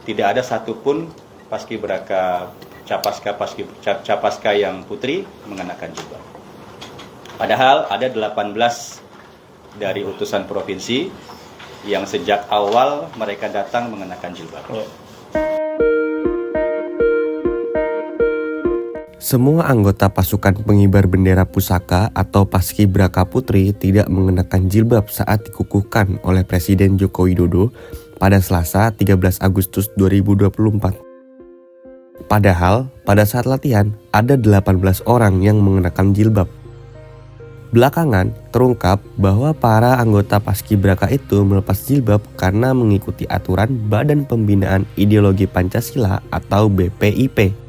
tidak ada satupun paskibraka capaska yang putri mengenakan jilbab. Padahal ada 18 dari utusan provinsi yang sejak awal mereka datang mengenakan jilbab. Semua anggota pasukan pengibar bendera pusaka atau paskibraka putri tidak mengenakan jilbab saat dikukuhkan oleh Presiden Joko Widodo pada Selasa 13 Agustus 2024. Padahal pada saat latihan ada 18 orang yang mengenakan jilbab. Belakangan terungkap bahwa para anggota paskibraka itu melepas jilbab karena mengikuti aturan Badan Pembinaan Ideologi Pancasila atau BPIP.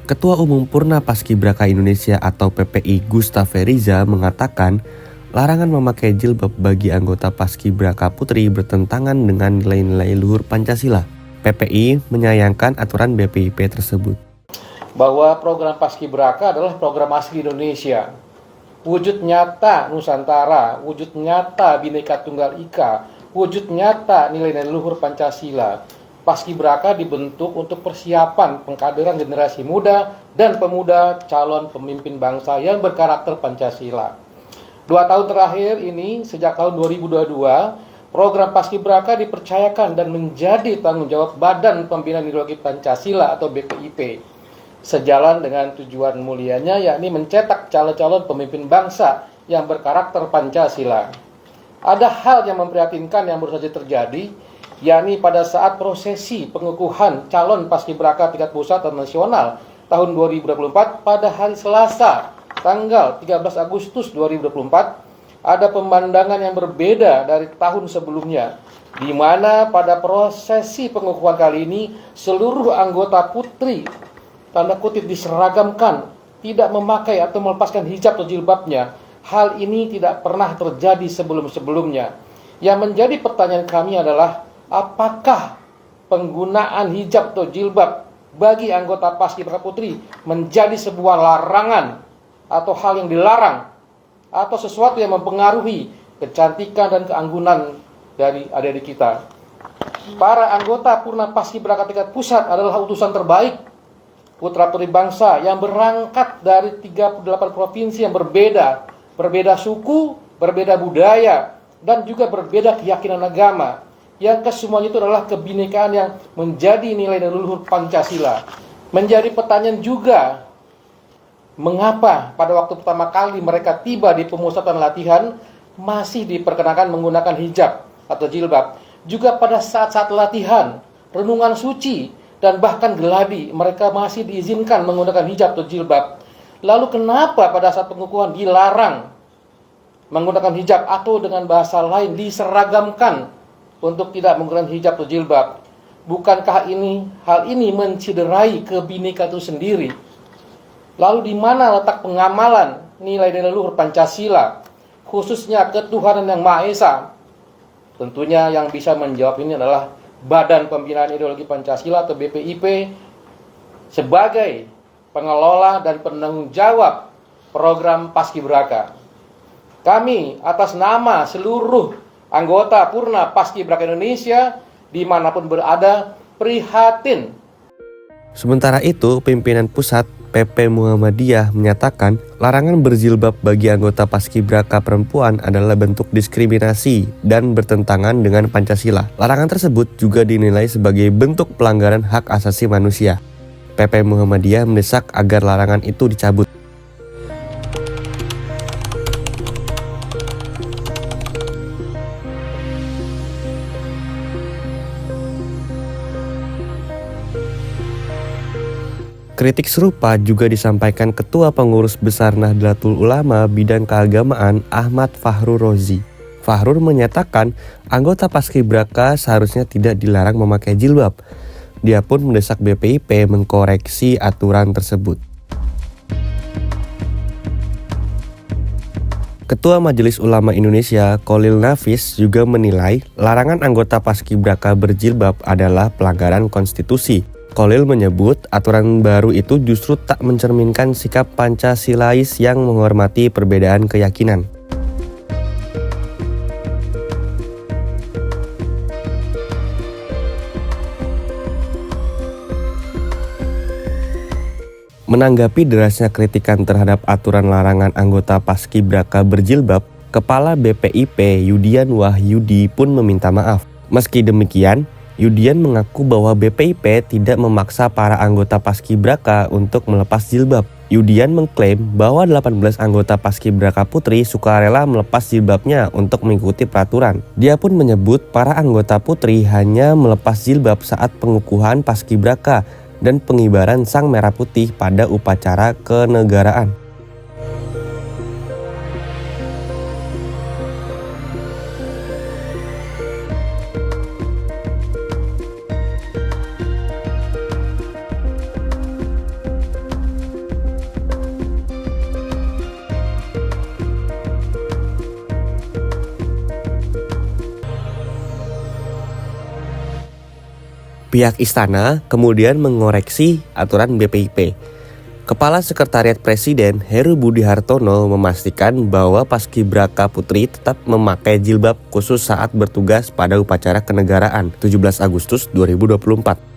Ketua Umum Purna Paskibraka Indonesia atau PPI Gustave Riza mengatakan larangan memakai jilbab bagi anggota paskibraka putri bertentangan dengan nilai-nilai luhur Pancasila. PPI menyayangkan aturan BPIP tersebut. Bahwa program paskibraka adalah program asli Indonesia. Wujud nyata Nusantara, wujud nyata Bhinneka Tunggal Ika, wujud nyata nilai-nilai luhur Pancasila. Paskibraka dibentuk untuk persiapan pengkaderan generasi muda dan pemuda calon pemimpin bangsa yang berkarakter Pancasila. 2 tahun terakhir ini, sejak tahun 2022, program Paskibraka dipercayakan dan menjadi tanggung jawab Badan Pembinaan Ideologi Pancasila atau BPIP. Sejalan dengan tujuan mulianya yakni mencetak calon-calon pemimpin bangsa yang berkarakter Pancasila. Ada hal yang memprihatinkan yang baru saja terjadi, yakni pada saat prosesi pengukuhan calon paskibraka tingkat pusat dan nasional tahun 2024 pada hari Selasa tanggal 13 Agustus 2024 ada pemandangan yang berbeda dari tahun sebelumnya, di mana pada prosesi pengukuhan kali ini seluruh anggota putri tanda kutip diseragamkan, tidak memakai atau melepaskan hijab atau jilbabnya. Hal ini tidak pernah terjadi sebelum-sebelumnya. Yang menjadi pertanyaan kami adalah, apakah penggunaan hijab atau jilbab bagi anggota paskibraka putri menjadi sebuah larangan atau hal yang dilarang atau sesuatu yang mempengaruhi kecantikan dan keanggunan dari adik-adik kita? Para anggota Purna Paskibraka tingkat pusat adalah utusan terbaik putra-putri bangsa yang berangkat dari 38 provinsi yang berbeda suku, berbeda budaya, dan juga berbeda keyakinan agama. Yang kesemuanya itu adalah kebinekaan yang menjadi nilai dan luhur Pancasila. Menjadi pertanyaan juga, mengapa pada waktu pertama kali mereka tiba di pemusatan latihan masih diperkenakan menggunakan hijab atau jilbab. Juga pada saat-saat latihan, renungan suci, dan bahkan geladi, mereka masih diizinkan menggunakan hijab atau jilbab. Lalu kenapa pada saat pengukuhan dilarang menggunakan hijab atau dengan bahasa lain diseragamkan untuk tidak menggunakan hijab atau jilbab? Bukankah hal ini menciderai kebinekaan itu sendiri? Lalu di mana letak pengamalan nilai-nilai luhur Pancasila, khususnya ketuhanan yang Maha Esa? Tentunya yang bisa menjawab ini adalah Badan Pembinaan Ideologi Pancasila atau BPIP sebagai pengelola dan penanggung jawab program Paskibraka. Kami atas nama seluruh anggota Purna Paskibraka Indonesia dimanapun berada prihatin. Sementara itu, pimpinan pusat PP Muhammadiyah menyatakan larangan berjilbab bagi anggota paskibraka perempuan adalah bentuk diskriminasi dan bertentangan dengan Pancasila. Larangan tersebut juga dinilai sebagai bentuk pelanggaran hak asasi manusia. PP Muhammadiyah mendesak agar larangan itu dicabut. Kritik serupa juga disampaikan Ketua Pengurus Besar Nahdlatul Ulama Bidang Keagamaan Ahmad Fahrur Rozi. Fahrur menyatakan anggota paskibraka seharusnya tidak dilarang memakai jilbab. Dia pun mendesak BPIP mengkoreksi aturan tersebut. Ketua Majelis Ulama Indonesia Kholil Nafis juga menilai larangan anggota paskibraka berjilbab adalah pelanggaran konstitusi. Kholil menyebut aturan baru itu justru tak mencerminkan sikap Pancasilais yang menghormati perbedaan keyakinan. Menanggapi derasnya kritikan terhadap aturan larangan anggota Paskibraka berjilbab, Kepala BPIP Yudian Wahyudi pun meminta maaf. Meski demikian, Yudian mengaku bahwa BPIP tidak memaksa para anggota Paskibraka untuk melepas jilbab. Yudian mengklaim bahwa 18 anggota Paskibraka Putri sukarela melepas jilbabnya untuk mengikuti peraturan. Dia pun menyebut para anggota Putri hanya melepas jilbab saat pengukuhan Paskibraka dan pengibaran Sang Merah Putih pada upacara kenegaraan. Pihak istana kemudian mengoreksi aturan BPIP. Kepala Sekretariat Presiden Heru Budi Hartono memastikan bahwa Paskibraka Putri tetap memakai jilbab khusus saat bertugas pada upacara kenegaraan 17 Agustus 2024.